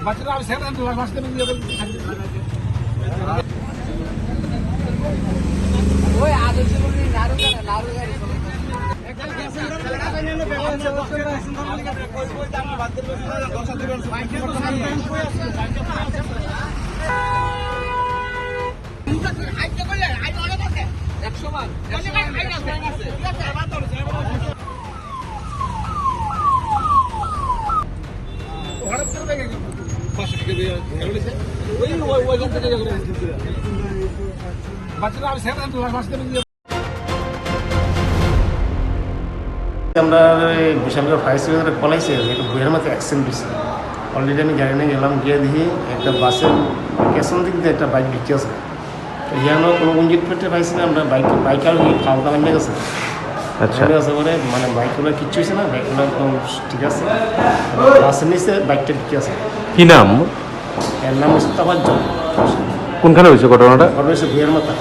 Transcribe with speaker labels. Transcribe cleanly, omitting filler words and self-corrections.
Speaker 1: বাচ্চারা আমি সেটা বাঁচতে ওই আদর্শ নাড়ু বাচ্চারা আমি সেটা বাঁচতে
Speaker 2: আমরা বিশালগড় ফায়ার সার্ভিসের পলাইছে একটা বইয়ের মধ্যে অ্যাক্সিডেন্ট হয়েছে। অলরেডি আমি গাড়ি নিয়ে গেলাম, গিয়ে দেখি একটা বাসের পেছন দিক দিয়ে একটা বাইক ঢুকে আছে। তো ইয়ানো কোনো ইঞ্জিন পেটে পাইছি না, আমরা বাইক আর খাওয়া নেমে গেছে।
Speaker 3: আচ্ছা,
Speaker 2: নেমে গেছে পরে মানে বাইকগুলো কিচ্ছু হয়েছে না, বাইকগুলো একদম ঠিক আছে। বাসের নিচে বাইকটা ঢুকে আছে।
Speaker 3: কি নাম?
Speaker 2: এর নাম হচ্ছে তাবাজ্জুদ।
Speaker 3: কোনখানে হয়েছে ঘটনাটা?
Speaker 2: ঘটনা হয়েছে বইয়ের মাথা।